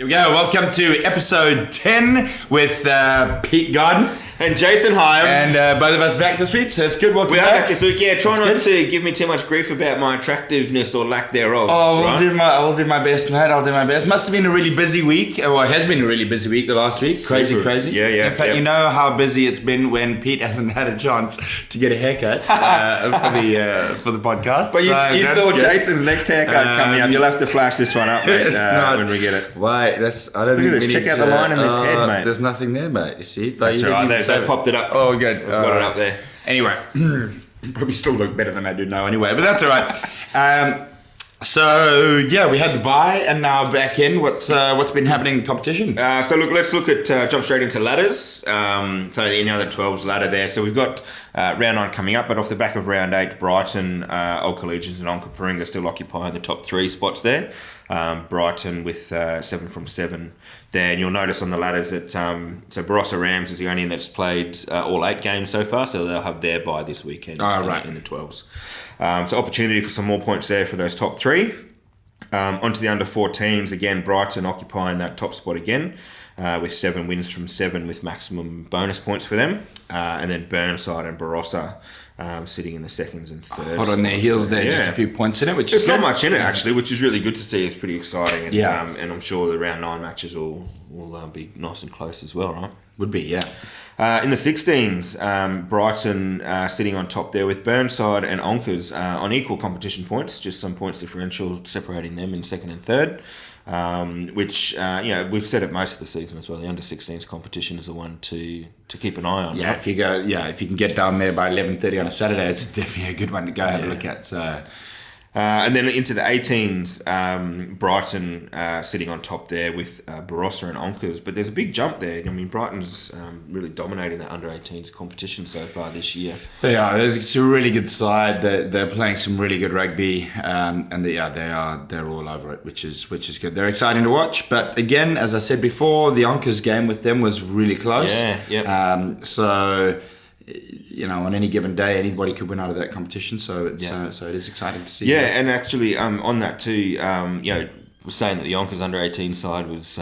Here we go. Welcome to episode 10 with Pete Garden and Jason Hyam. And both of us back this week, so it's good. Welcome we are back this week. Yeah, try not to give me too much grief about my attractiveness or lack thereof. Oh, I'll do my best, mate. I'll do my best. Must have been a really busy week. Well, it has been a really busy week the last week. Crazy. Yeah. In fact, you know how busy it's been when Pete hasn't had a chance to get a haircut for the podcast. But you saw Jason's next haircut coming up. You'll have to flash this one up, mate, when we get it. Wait, I don't think we need check out the line in this head, mate. There's nothing there, mate. You see? That's right. They popped it up. Oh, good. I've got it up there. Anyway, probably still look better than I do now anyway, but that's all right. So, yeah, we had the bye and now back in. What's been happening in the competition? Let's look at jump straight into ladders. So, the 12's ladder there. So, we've got round 9 coming up, but off the back of round 8, Brighton, Old Collegians and Onkaparinga still occupying the top 3 spots there. Brighton with 7 from 7 there. And you'll notice on the ladders that Barossa Rams is the only that's played all 8 games so far, so they'll have their bye this weekend in the 12s. So opportunity for some more points there for those top 3. Onto the under 14s, again, Brighton occupying that top spot again with 7 wins from 7 with maximum bonus points for them. And then Burnside and Barossa sitting in the seconds and thirds. Hot on their heels there, just a few points in it, which there's is not much in it actually, which is really good to see. It's pretty exciting, and, yeah. And I'm sure the round 9 matches will be nice and close as well, right? Would be, yeah. In the 16s, Brighton sitting on top there with Burnside and Onkers on equal competition points, just some points differential separating them in second and third. Which we've said it most of the season as well. The under 16s competition is the one to keep an eye on. Yeah, right? If you can get down there by 11:30 on a Saturday, it's definitely a good one to go have a look at. So. And then into the 18s, Brighton sitting on top there with Barossa and Onkers. But there's a big jump there. I mean, Brighton's really dominating the under 18s competition so far this year. They are. It's a really good side. They're playing some really good rugby, and they're all over it, which is good. They're exciting to watch. But again, as I said before, the Onkers game with them was really close. Yeah. So. On any given day, anybody could win out of that competition. So it is exciting to see. Yeah, and actually, on that too, we're saying that the Yonkers under 18 side was,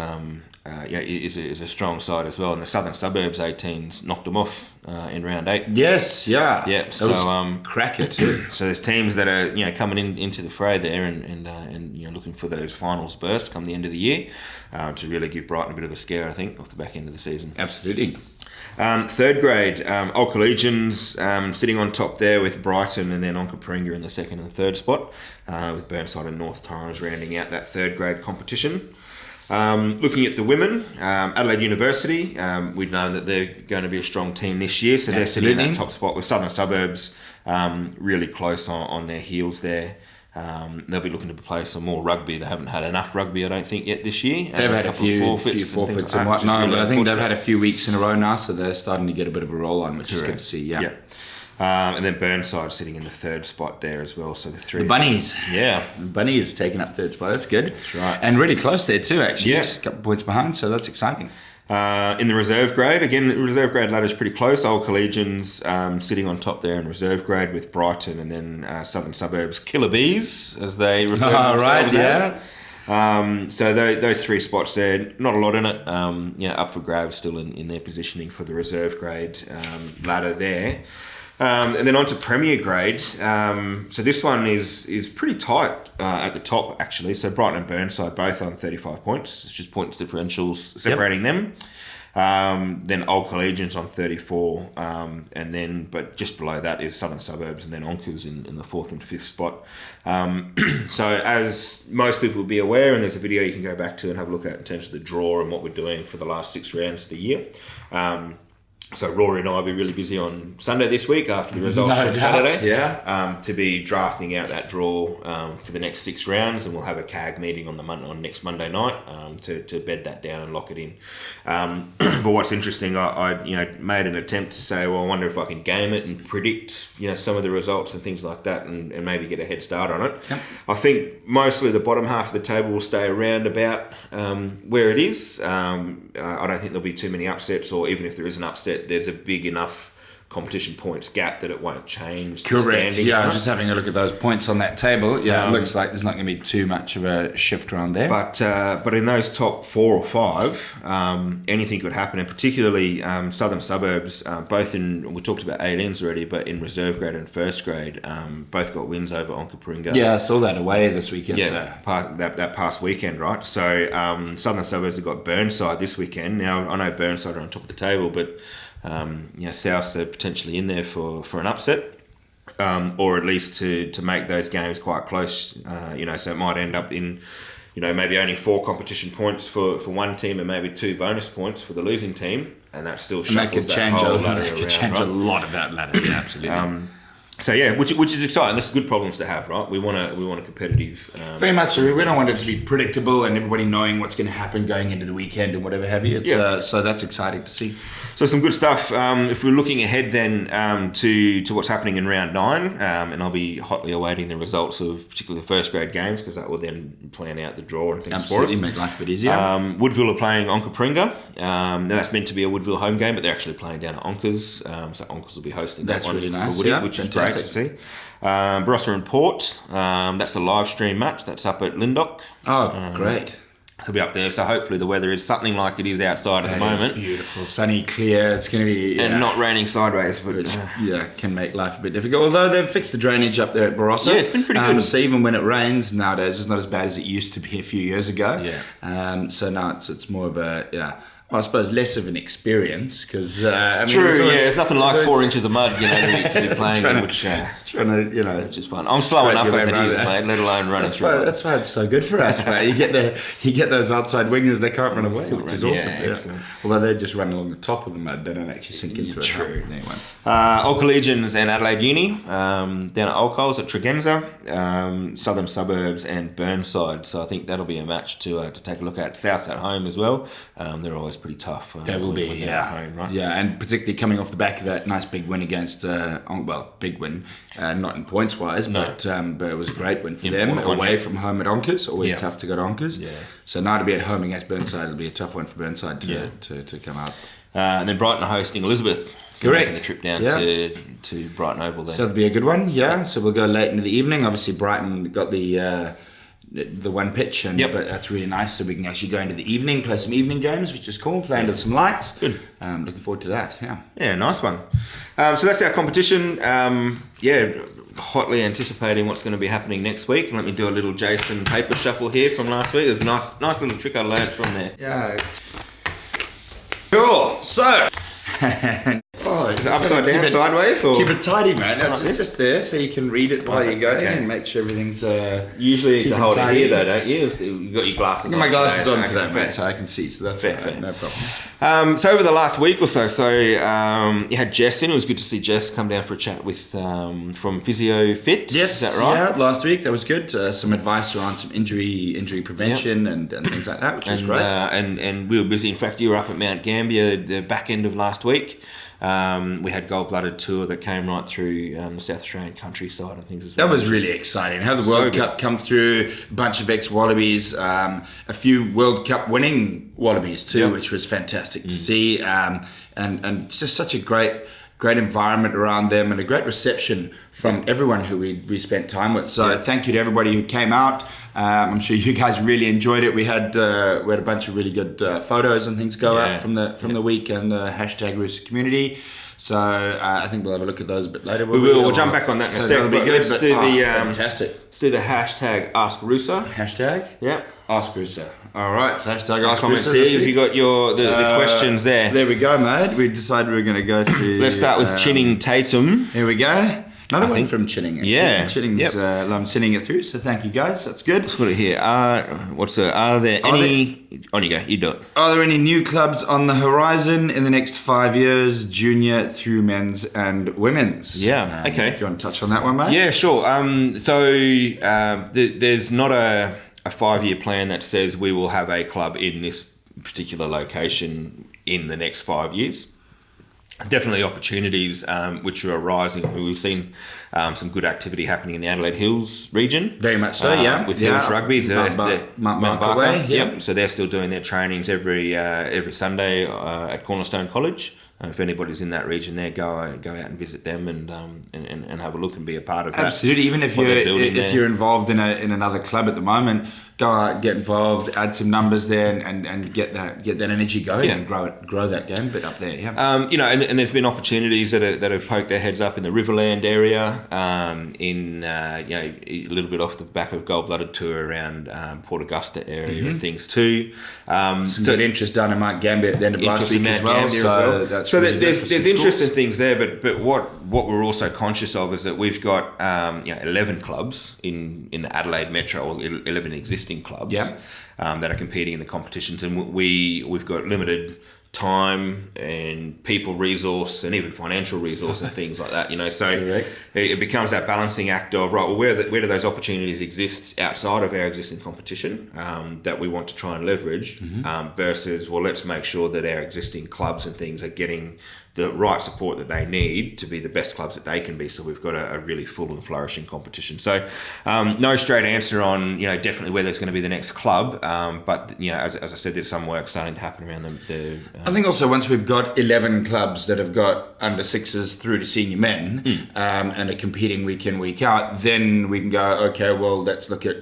is a strong side as well, and the Southern Suburbs 18s knocked them off in round 8. Yes, yeah, yeah. So cracker too. So there's teams that are coming into the fray there, and looking for those finals bursts come the end of the year to really give Brighton a bit of a scare, I think, off the back end of the season. Absolutely. Third grade, Old Collegians sitting on top there with Brighton, and then Onkaparinga in the second and the third spot, with Burnside and North Torrens rounding out that third grade competition. Looking at the women, Adelaide University, we've known that they're going to be a strong team this year, so they're sitting in that top spot with Southern Suburbs really close on their heels there. They'll be looking to play some more rugby. They haven't had enough rugby, I don't think, yet this year. They've had a few forfeits and whatnot, but I think they've had a few weeks in a row now, so they're starting to get a bit of a roll on, which is good to see. Yeah. And then Burnside sitting in the third spot there as well. So the Bunnies. Yeah. The Bunnies taking up third spot. That's good. That's right. And really close there too, actually. Yeah. Just a couple points behind, so that's exciting. In the reserve grade, again, the reserve grade ladder is pretty close. Old Collegians sitting on top there in reserve grade with Brighton, and then Southern Suburbs Killer Bees, as they refer to themselves as. So those 3 spots there, not a lot in it. Up for grabs still in their positioning for the reserve grade ladder there. And then on to Premier Grade. So this one is pretty tight at the top, actually. So Brighton and Burnside both on 35 points. It's just points differentials separating them. Then Old Collegians on 34. But just below that is Southern Suburbs and then Onkers in the 4th and 5th spot. So as most people will be aware, and there's a video you can go back to and have a look at in terms of the draw and what we're doing for the last 6 rounds of the year. So Rory and I will be really busy on Sunday this week after the results from Saturday. To be drafting out that draw for the next 6 rounds, and we'll have a CAG meeting on next Monday night to bed that down and lock it in. But what's interesting, I made an attempt to say, well, I wonder if I can game it and predict some of the results and things like that, and maybe get a head start on it. Yep. I think mostly the bottom half of the table will stay around about where it is. I don't think there'll be too many upsets, or even if there is an upset, there's a big enough competition points gap that it won't change. Correct. Yeah, right? I'm just having a look at those points on that table. Yeah, it looks like there's not going to be too much of a shift around there. But in those top 4 or 5, anything could happen, and particularly southern suburbs, both in, we talked about 18s already, but in reserve grade and first grade, both got wins over Onkaparinga. Yeah, I saw that away this weekend. Yeah, that past weekend, right? So southern suburbs have got Burnside this weekend. Now, I know Burnside are on top of the table, but South are potentially in there for an upset, or at least to make those games quite close. So it might end up in, maybe only 4 competition points for one team and maybe 2 bonus points for the losing team, and that still shuffles that whole ladder around. That could change a lot of that ladder. Yeah, absolutely. So yeah, which is exciting. That's good problems to have, right? We want a competitive. Very much. So we don't want it to be predictable and everybody knowing what's going to happen going into the weekend and whatever have you. So that's exciting to see. So some good stuff. If we're looking ahead then to what's happening in round 9, and I'll be hotly awaiting the results of particularly the first grade games, because that will then plan out the draw and things Absolutely, for us. make life a bit easier. Woodville are playing Onkaparinga. Now that's meant to be a Woodville home game, but they're actually playing down at Onkers. So Onkers will be hosting that one really nice, for Woodies, which is great to see. Barossa and Port, that's a live stream match. That's up at Linddock. Oh, great. It'll be up there, so hopefully the weather is something like it is outside at the moment. Beautiful, sunny, clear. It's going to be... And not raining sideways. But, which, can make life a bit difficult. Although they've fixed the drainage up there at Barossa. Yeah, it's been pretty good. So even when it rains nowadays, it's not as bad as it used to be a few years ago. Yeah. So now it's more of a... Well, I suppose less of an experience, because true. It's nothing like 4 inches of mud, to be playing in, which is fun. I'm slow enough as it is, mate. Let alone running through. That's why it's so good for us, mate. You get those outside wingers, they can't run away, which is awesome. Excellent. Although they just run along the top of the mud, they don't actually sink into it. True. Anyway. Old Collegians and Adelaide Uni, down at Old Coles at Tregenza, Southern Suburbs and Burnside. So I think that'll be a match to take a look at. South's at home as well. They're always pretty tough. They will be, home, right? Yeah, and particularly coming off the back of that nice big win against, big win, not in points wise, but it was a great win for them away from home at Onkers. Always tough to go to Onkers. Yeah. So now to be at home against Burnside, it'll be a tough one for Burnside to come out. And then Brighton are hosting Elizabeth. Correct. Making the trip down to Brighton Oval there. So it'll be a good one, So we'll go late into the evening. Obviously, Brighton got the one pitch, but that's really nice. So we can actually go into the evening, play some evening games, which is cool. Play under some lights. Good. Looking forward to that. Yeah, nice one. So that's our competition. Hotly anticipating what's going to be happening next week. Let me do a little Jason paper shuffle here from last week. There's a nice little trick I learned from there. Yeah. Cool. So. Is it upside down, sideways, or keep it tidy, man. It's just there so you can read it while you're going and make sure everything's. Usually you need to hold it here, though, don't you? So you've got your glasses on. My glasses on today, mate, so I can see. So that's fair. No problem. So over the last week or so, you had Jess in. It was good to see Jess come down for a chat with from Physio Fit. Yes, is that right? Yeah, last week that was good. Some advice around some injury prevention and things like that, which was great. And we were busy. In fact, you were up at Mount Gambier the back end of last week. We had Gold-Blooded Tour that came right through the South Australian countryside and things as well. That was really exciting. Have the World Cup come through, a bunch of ex-Wallabies, a few World Cup winning Wallabies too, which was fantastic to see. And just such a great environment around them and a great reception from everyone who we spent time with. So thank you to everybody who came out. I'm sure you guys really enjoyed it. We had a bunch of really good photos and things go out from the week and the hashtag Rooster Community. So I think we'll have a look at those a bit later. We'll jump back on that in a second. But let's do fantastic. Let's do the hashtag Ask Rooster. Hashtag? Yeah. Ask Rooster. All right, so hashtag Ask comments Rooster. Here, have you got the questions there? There we go, mate. We decided we were going to go through... Let's start with Chinning Tatum. Here we go. Another one from Chinning. Actually. Yeah. Chinning's, I'm sending it through, so thank you guys. That's good. Let's put it here. Are there any... On you go. You do it. Are there any new clubs on the horizon in the next 5 years, junior through men's and women's? Yeah. Okay. Do you want to touch on that one, mate? Yeah, sure. There's not a 5-year plan that says we will have a club in this particular location in the next 5 years. Definitely opportunities which are arising. We've seen some good activity happening in the Adelaide Hills region. Very much so, with Hills Rugby. Mount Barker. Yep. So they're still doing their trainings every Sunday at Cornerstone College. if anybody's in that region there, go out and visit them and have a look and be a part of that. Absolutely. Even if you're involved in another club at the moment, go out, get involved, add some numbers there, and get that energy going and grow that game a bit up there. Yeah. And there's been opportunities that have poked their heads up in the Riverland area, a little bit off the back of Gold Blooded Tour around Port Augusta area and things too. Some good interest down in Mount Gambier at the end of last week as well. So there's interesting things there, but what we're also conscious of is that we've got 11 clubs in the Adelaide Metro, or 11 existing clubs that are competing in the competitions, and we've got limited time and people resource and even financial resource and things like that, so it becomes that balancing act of where do those opportunities exist outside of our existing competition that we want to try and leverage versus let's make sure that our existing clubs and things are getting the right support that they need to be the best clubs that they can be, so we've got a really full and flourishing competition. So no straight answer on definitely where there's going to be the next club, but as I said, there's some work starting to happen around I think also once we've got 11 clubs that have got under sixes through to senior men and are competing week in, week out, then we can go, okay, well, let's look at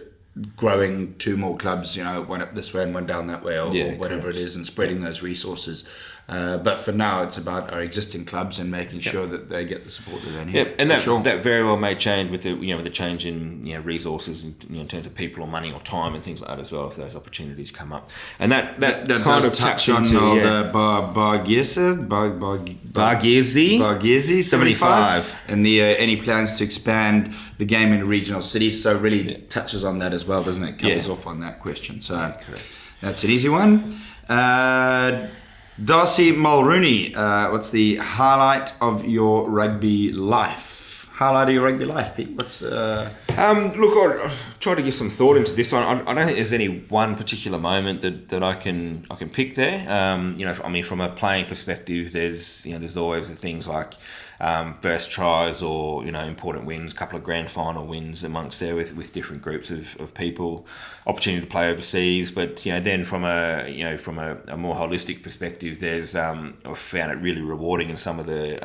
growing 2 more clubs, one up this way and one down that way, or whatever it is, and spreading those resources. But for now, it's about our existing clubs and making sure that they get the support that they need. Yeah, and that very well may change with the change in resources in terms of people or money or time and things like that as well, if those opportunities come up. And that kind of touch on the Bargesi 75 and the any plans to expand the game in regional cities. So really touches on that as well, doesn't it? Covers off on that question. So correct. That's an easy one. Darcy Mulrooney, what's the highlight of your rugby life? Highlight of your rugby life, Pete? What's look, I'll try to give some thought into this one. I don't think there's any one particular moment that I can pick there. From a playing perspective, there's always the things like first tries or important wins, a couple of grand final wins amongst there with different groups of people, opportunity to play overseas. But then from a more holistic perspective, there's I've found it really rewarding in some of the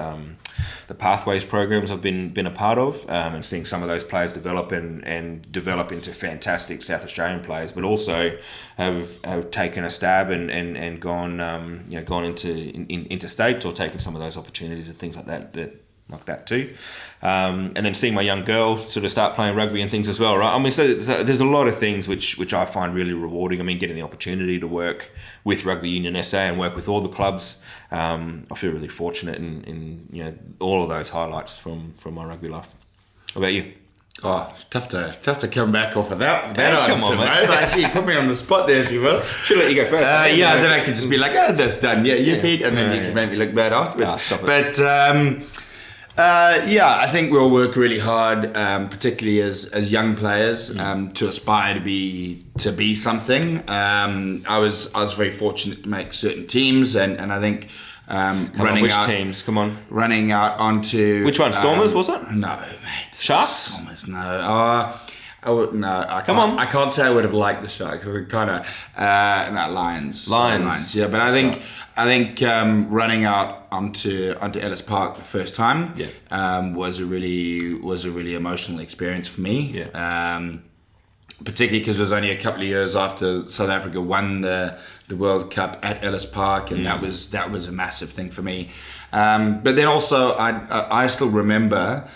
pathways programs I've been a part of, and seeing some of those players develop and develop into fantastic South Australian players, but also have taken a stab and gone into state or taken some of those opportunities and things like that too, and then seeing my young girl sort of start playing rugby and things as well, right? So there's a lot of things which I find really rewarding. Getting the opportunity to work with Rugby Union SA and work with all the clubs, I feel really fortunate in all of those highlights from my rugby life. What about you? Oh, it's tough to come back off of that answer, come on, mate. Actually, put me on the spot there, if you will. Should let you go first. Then I could just be like, that's done. Yeah, you Pete, and then you can make me look bad afterwards. Stop it. But I think we'll work really hard, particularly as young players, to aspire to be something. I was very fortunate to make certain teams, and I think teams? Come on. Running out onto which one? Stormers was it? No, mate. Sharks? Stormers, no. I can't say I would have liked the Sharks. We kind of Lions. Lions. Yeah, but I think running out onto Ellis Park the first time was a really emotional experience for me. Yeah. Particularly because it was only a couple of years after South Africa won the World Cup at Ellis Park, and that was a massive thing for me. But then also I still remember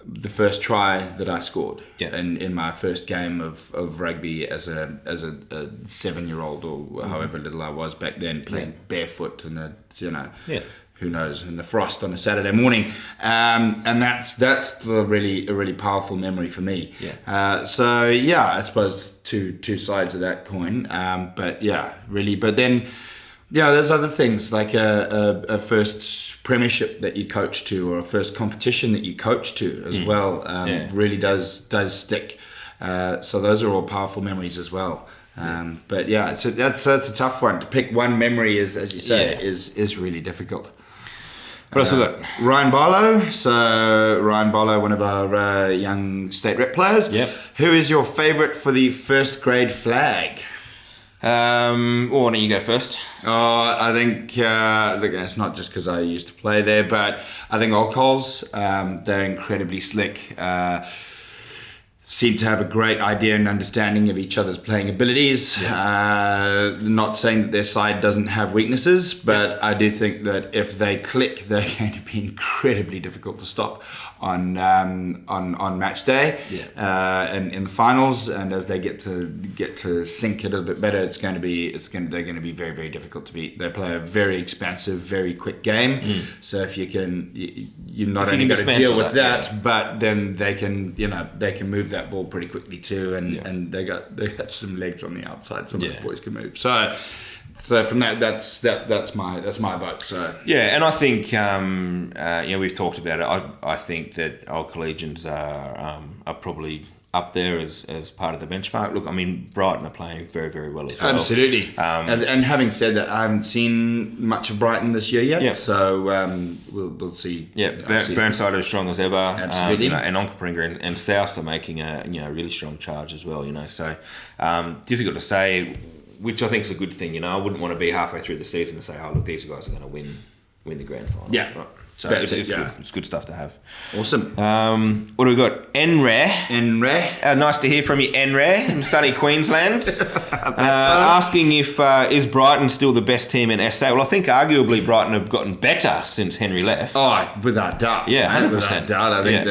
the first try that I scored in my first game of rugby as a 7-year-old or however little I was back then, playing barefoot and who knows, in the frost on a Saturday morning, and that's a really powerful memory for me. I suppose two sides of that coin, but then there's other things like a first premiership that you coach to, or a first competition that you coach to as well. Really does stick. So those are all powerful memories as well. But that's a tough one to pick. One memory is, as you say, is really difficult. What else we got? Ryan Barlow. So Ryan Barlow, one of our young state rep players. Yep. Who is your favourite for the first grade flag? Why don't you go first? I think look, it's not just because I used to play there, but I think Old Coles, they're incredibly slick. Seem to have a great idea and understanding of each other's playing abilities. Not saying that their side doesn't have weaknesses, but I do think that if they click, they're going to be incredibly difficult to stop on match day, and in the finals. And as they get to sync it a little bit better, they're going to be very, very difficult to beat. They play a very expansive, very quick game. So if you can, you're not only going to deal with that, but then they can move that ball pretty quickly too, and they got some legs on the outside. Some of the boys can move. So from that's my vote. So and I think we've talked about it. I think that Old Collegians are probably up there as part of the benchmark. Look, I mean, Brighton are playing very, very well as well. Absolutely. And having said that, I haven't seen much of Brighton this year yet. So we'll see. Burnside are as strong as ever. Absolutely. And Onkaparinga and South are making a really strong charge as well. So difficult to say, which I think is a good thing. I wouldn't want to be halfway through the season to say, oh look, these guys are going to win the grand final. Yeah. Right. So it's good stuff to have. Awesome. What do we got? Enre. Nice to hear from you, Enre, in sunny Queensland. Asking if is Brighton still the best team in SA? Well, I think arguably Brighton have gotten better since Henry left. Oh, without doubt. Yeah, 100%. Without doubt. I think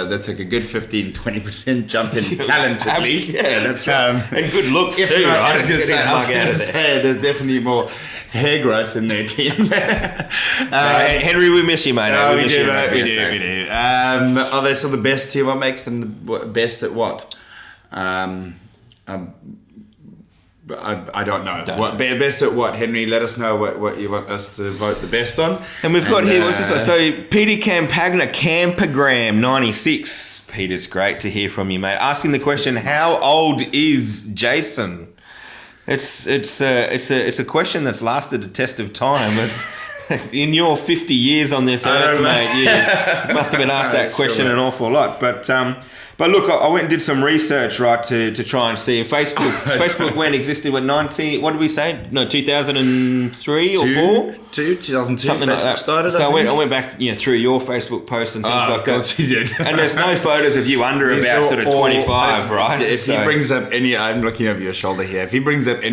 they took a good 15-20% jump in talent at least. Yeah, that's right. And good looks too, right? I was going to say, there's definitely more hair growth in their team. Henry, we miss you, mate. We do. Are they still the best team? What makes them the best at what? I don't know. Best at what, Henry? Let us know what you want us to vote the best on. And we've got here, what's this one? So Peter Campagram 96. Peter's great to hear from you, mate. Asking the question, how old is Jason? It's a question that's lasted a test of time. It's in your 50 years on this earth, mate, you must have been asked that question an awful lot. But look, I went and did some research, right, to try and see if Facebook when existed when what did we say? No, 2003 or 4? 2002. Something like that. Started, so I went back, through your Facebook posts and things like that. Of course you did. And there's no photos of you under about sort of 25, right? If he brings up any, I'm looking over your shoulder here. If he brings up any of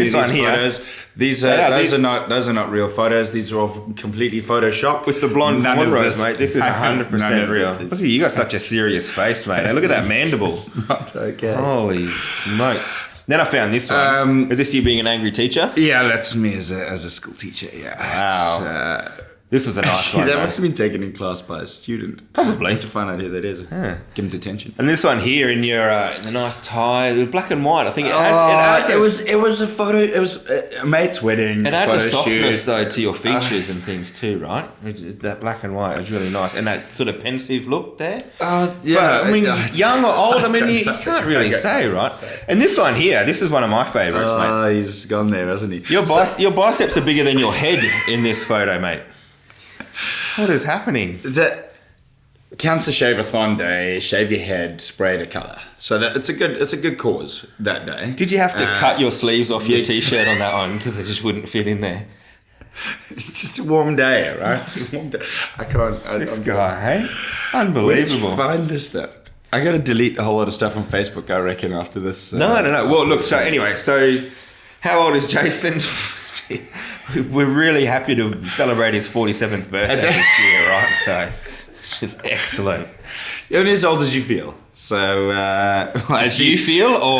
these photos, those are not real photos. These are all completely photoshopped with the blonde cornrows, mate. This is 100% real. Look at you, got such a serious face, mate. Now look at that mandibles. Not okay. Holy smokes. Then I found this one. Is this you being an angry teacher? Yeah, that's me as a school teacher. Yeah. Wow. This was a nice one. That must have been taken in class by a student. Probably. To find out who that is. Give him detention. And this one here in your in the nice tie, the black and white. I think it was a photo. It was a mate's wedding. It adds a softness though to your features and things too, right? That black and white is really nice, and that sort of pensive look there. Yeah. But, I mean, young or old, I mean, you can't really say, right? And this one here, this is one of my favourites, mate. Oh, he's gone there, hasn't he? Your biceps are bigger than your head in this photo, mate. What is happening? That Cancer Shave-a-thon day, shave your head, spray the colour. So that it's a good cause that day. Did you have to cut your sleeves off your t-shirt on that one because it just wouldn't fit in there? It's just a warm day, right? It's a warm day. I can't. This guy, hey? Unbelievable. Where'd you find this stuff? I got to delete a whole lot of stuff on Facebook, I reckon, after this. No. Well, look, so anyway, how old is Jason? We're really happy to celebrate his 47th birthday this year, right? So it's just excellent. You're only as old as you feel. So, as you feel, or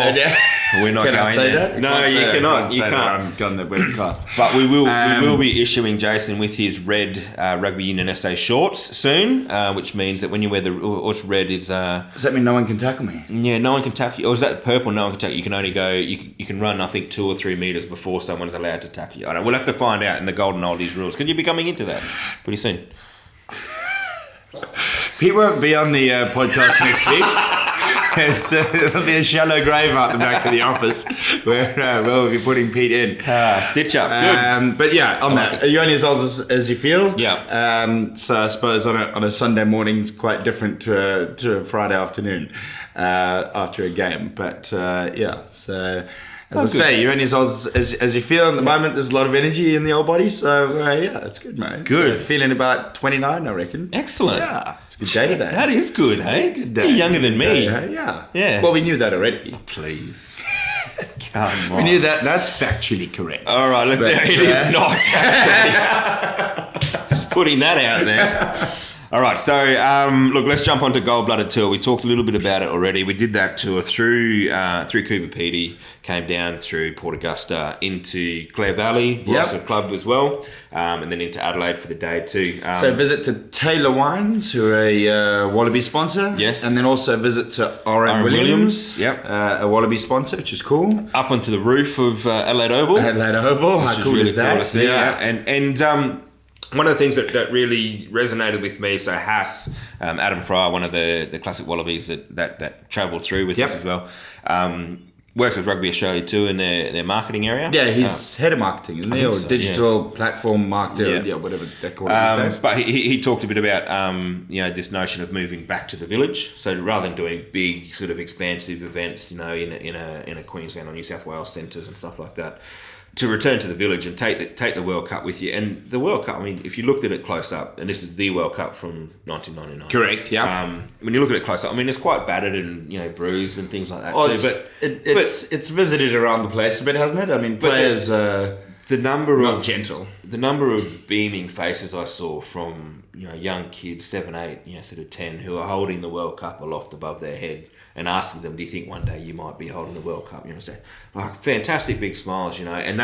we're not can going I say there. that? No, you cannot. You can't. On the webcast. But we will be issuing Jason with his red Rugby Union SA shorts soon, which means that when you wear what's red is. Does that mean no one can tackle me? Yeah, no one can tackle you. Or is that purple? No one can tackle you. You can only go. You can run, I think, 2 or 3 meters before someone's allowed to tackle you. I don't know. We'll have to find out in the golden oldies rules. Could you be coming into that pretty soon? Pete won't be on the podcast next week. It'll be a shallow grave out the back of the office where we'll be putting Pete in. Stitch up. Good. But yeah, on that, you're only as old as you feel. Yeah. So I suppose on a Sunday morning it's quite different to a Friday afternoon after a game. But yeah, so As I say, you're only as old as you feel in the moment. There's a lot of energy in the old body, so yeah, that's good, mate. Good. So feeling about 29, I reckon. Excellent. Yeah, it's a good day today. That is good, hey? Good You're day. younger than me. Yeah. Yeah. Well, we knew that already. Please. Come on. We knew that. That's factually correct. All right, it is not actually. Just putting that out there. All right, so look, let's jump onto Gold Blooded Tour. We talked a little bit about it already. We did that tour through Cooper Pedy, came down through Port Augusta into Clare Valley, Boston Club as well, and then into Adelaide for the day too. So visit to Taylor Wines, who are a Wallaby sponsor. Yes. And then also visit to R.M. Williams, Yep. A Wallaby sponsor, which is cool. Up onto the roof of Adelaide Oval. Adelaide Oval, how cool is that? Cool to see. Yeah. And one of the things that really resonated with me, so Haas, Adam Fryer, one of the classic Wallabies that travelled through with us as well, works with Rugby Australia too in their marketing area. Yeah, he's head of marketing, isn't he? Or digital platform marketer, whatever they call it these days. But he talked a bit about this notion of moving back to the village. So rather than doing big sort of expansive events, in a Queensland or New South Wales centres and stuff like that, to return to the village and take the World Cup with you. And the World Cup, I mean, if you looked at it close up, and this is the World Cup from 1999. Correct, yeah. When you look at it close up, I mean, it's quite battered and, bruised and things like that too. It's visited around the place a bit, hasn't it? I mean, players are not gentle. The number of beaming faces I saw from, young kids, 7, 8, sort of 10, who are holding the World Cup aloft above their head and asking them, do you think one day you might be holding the World Cup? Like fantastic big smiles, and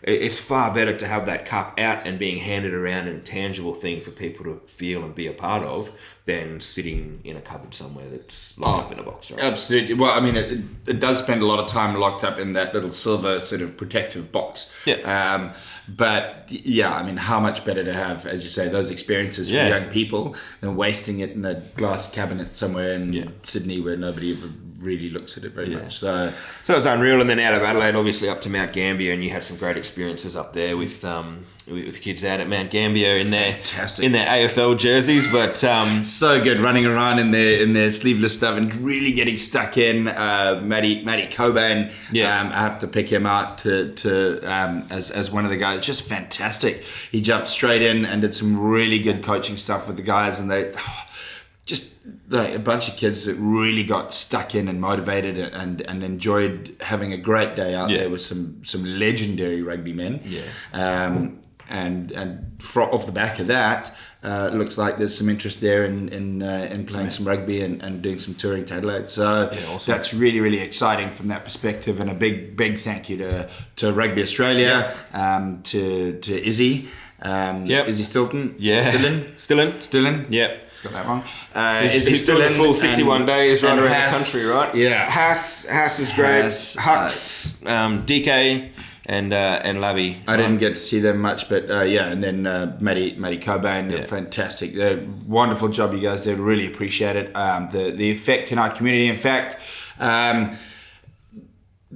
it's far better to have that cup out and being handed around in a tangible thing for people to feel and be a part of than sitting in a cupboard somewhere that's locked up in a box, right? Absolutely. Well, I mean, it does spend a lot of time locked up in that little silver sort of protective box. Yeah. But yeah, I mean, how much better to have, as you say, those experiences for young people than wasting it in a glass cabinet somewhere in Sydney where nobody ever really looks at it very much. So it was unreal. And then out of Adelaide, obviously up to Mount Gambier, and you had some great experiences up there with kids out at Mount Gambier in their AFL jerseys. But so good running around in their sleeveless stuff and really getting stuck in. Matty Cobain, I have to pick him out to as one of the guys. Just fantastic. He jumped straight in and did some really good coaching stuff with the guys, and they just like a bunch of kids that really got stuck in and motivated and enjoyed having a great day out there with some legendary rugby men. And off the back of that, looks like there's some interest there in playing some rugby and doing some touring to Adelaide. So awesome. That's really, really exciting from that perspective. And a big thank you to Rugby Australia, to Izzy. Izzy Stilton. Still in. Yep. Got that wrong. He's still in the full 61 days right around Haas, the country, right? Yeah. Haas was great. Hux, DK, and Labby. I didn't get to see them much, but and then Matty Cobain, fantastic, wonderful job you guys did. Really appreciate it. The effect in our community. In fact,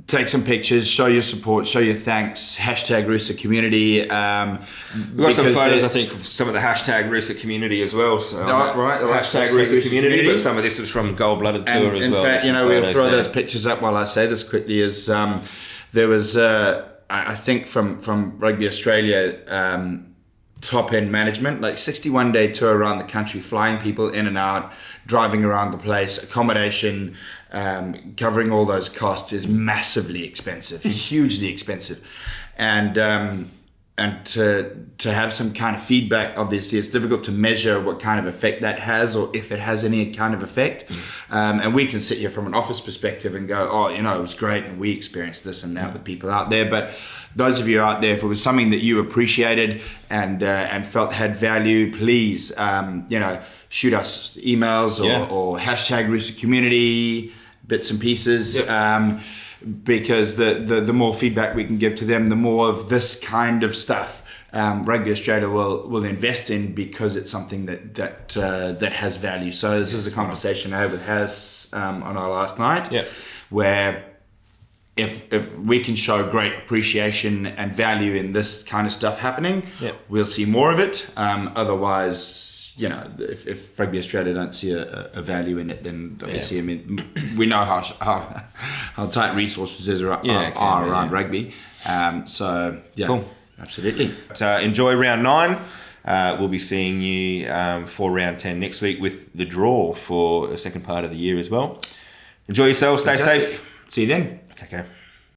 take some pictures, show your support, show your thanks, hashtag Rooster Community. We've got some photos, I think, of some of the hashtag Rooster Community as well. So hashtag Rooster Community, but some of this was from Gold Blooded Tour as well. In fact, we'll throw those pictures up while I say this quickly. There was, I think, from Rugby Australia, top end management, like 61-day tour around the country, flying people in and out, driving around the place, accommodation, covering all those costs is massively expensive, hugely expensive, and to have some kind of feedback. Obviously, it's difficult to measure what kind of effect that has, or if it has any kind of effect. And we can sit here from an office perspective and go, it was great, and we experienced this and that with people out there. But those of you out there, if it was something that you appreciated and felt had value, please, shoot us emails or hashtag Rooster Community bits and pieces. Because the more feedback we can give to them, the more of this kind of stuff Rugby Australia will invest in, because it's something that has value. So this is a conversation I had with Has on our last night, where if we can show great appreciation and value in this kind of stuff happening, we'll see more of it. Otherwise, you know, if Rugby Australia don't see a value in it, then obviously, I mean, we know how tight resources are around rugby. So, yeah, cool. Absolutely. But, enjoy round 9. We'll be seeing you for round 10 next week with the draw for the second part of the year as well. Enjoy yourselves. Stay safe. See you then. Take care.